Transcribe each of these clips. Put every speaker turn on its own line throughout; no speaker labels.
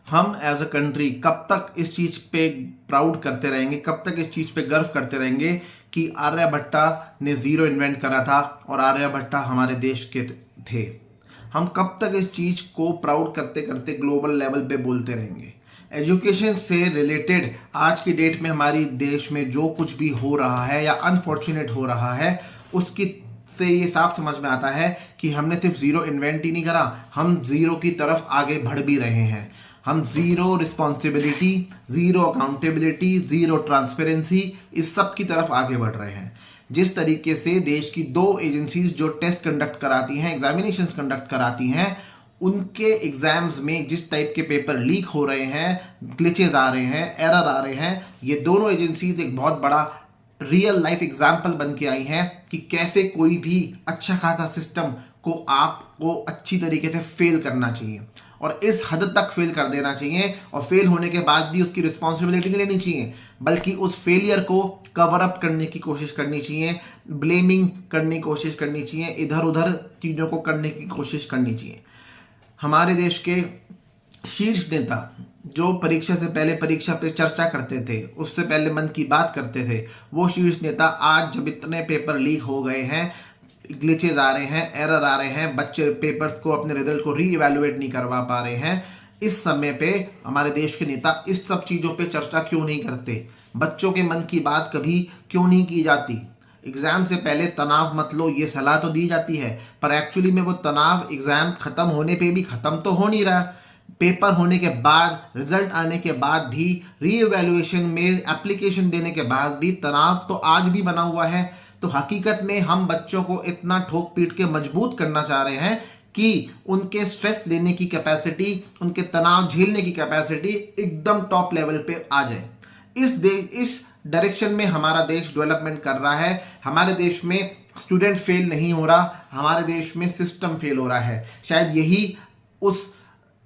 हम as a country कब तक इस चीज पे प्राउड करते रहेंगे, कब तक इस चीज पे गर्व करते रहेंगे कि आर्यभट्टा ने जीरो इन्वेंट करा था और आर्यभट्टा हमारे देश के थे। हम कब तक इस चीज को प्राउड करते करते ग्लोबल लेवल पे बोलते रहेंगे। एजुकेशन से रिलेटेड आज की डेट में हमारी देश में जो कुछ भी हो रहा है या अनफॉर्चुनेट हो रहा है, उसकी से ये साफ समझ में आता है कि हमने सिर्फ जीरो इन्वेंट ही नहीं करा, हम जीरो की तरफ आगे बढ़ भी रहे हैं। हम zero responsibility, zero accountability, zero transparency, इस सब की तरफ आगे बढ़ रहे हैं। जिस तरीके से देश की दो एजेंसीज जो टेस्ट कंडक्ट कराती हैं, एग्जामिनेशंस कंडक्ट कराती हैं, उनके एग्जाम्स में जिस टाइप के पेपर लीक हो रहे हैं, ग्लिचेस आ रहे हैं, एरर आ रहे हैं, ये दोनों एजेंसीज एक बहुत बड़ा रियल लाइफ एग्जाम्पल बन के आई हैं कि कैसे कोई भी अच्छा खासा सिस्टम को आपको अच्छी तरीके से फेल करना चाहिए और इस हद तक फेल कर देना चाहिए, और फेल होने के बाद भी उसकी रिस्पॉन्सिबिलिटी नहीं लेनी चाहिए, बल्कि उस फेलियर को कवर अप करने की कोशिश करनी चाहिए, ब्लेमिंग करने की कोशिश करनी चाहिए, इधर उधर चीजों को करने की कोशिश करनी चाहिए। हमारे देश के शीर्ष नेता जो परीक्षा से पहले परीक्षा पे चर्चा करते थे, उससे पहले मन की बात करते थे, वो शीर्ष नेता आज जब इतने पेपर लीक हो गए हैं, ग्लिचेस आ रहे हैं, एरर आ रहे हैं, बच्चे पेपर्स को, अपने रिजल्ट को री इवेल्युएट नहीं करवा पा रहे हैं, इस समय पे हमारे देश के नेता इस सब चीजों पे चर्चा क्यों नहीं करते? बच्चों के मन की बात कभी क्यों नहीं की जाती? एग्जाम से पहले तनाव मत लो, ये सलाह तो दी जाती है, पर एक्चुअली में वो तनाव एग्जाम खत्म होने पे भी खत्म तो हो नहीं रहा। पेपर होने के बाद, रिजल्ट आने के बाद भी, रीइवैल्यूएशन में एप्लीकेशन देने के बाद भी तनाव तो आज भी बना हुआ है। तो हकीकत में हम बच्चों को इतना ठोक पीट के मजबूत करना चाह रहे हैं कि उनके स्ट्रेस लेने की कैपेसिटी, उनके तनाव झेलने की कैपेसिटी एकदम टॉप लेवल पे आ जाए। इस डायरेक्शन में हमारा देश डेवलपमेंट कर रहा है। हमारे देश में स्टूडेंट फेल नहीं हो रहा, हमारे देश में सिस्टम फेल हो रहा है। शायद यही उस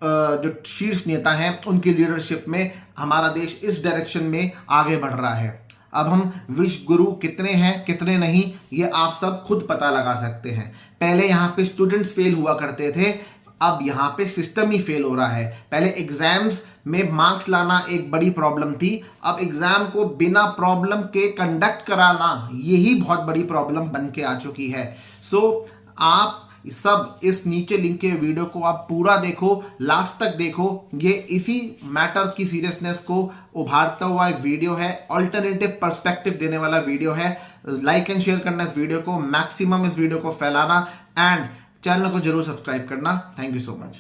जो शीर्ष नेता हैं उनकी लीडरशिप में हमारा देश इस डायरेक्शन में आगे बढ़ रहा है। अब हम विश्व गुरु कितने हैं कितने नहीं, ये आप सब खुद पता लगा सकते हैं। पहले यहां पे स्टूडेंट्स फेल हुआ करते थे, अब यहां पे सिस्टम ही फेल हो रहा है। पहले एग्जाम्स में मार्क्स लाना एक बड़ी प्रॉब्लम थी, अब एग्जाम को बिना प्रॉब्लम के कंडक्ट कराना यही बहुत बड़ी प्रॉब्लम बन के आ चुकी है। सो आप सब इस नीचे लिंक के वीडियो को आप पूरा देखो, लास्ट तक देखो। ये इसी मैटर की सीरियसनेस को उभारता हुआ एक वीडियो है, ऑल्टरनेटिव पर्सपेक्टिव देने वाला वीडियो है। लाइक एंड शेयर करना इस वीडियो को, मैक्सिमम इस वीडियो को फैलाना, एंड चैनल को जरूर सब्सक्राइब करना। Thank you so much.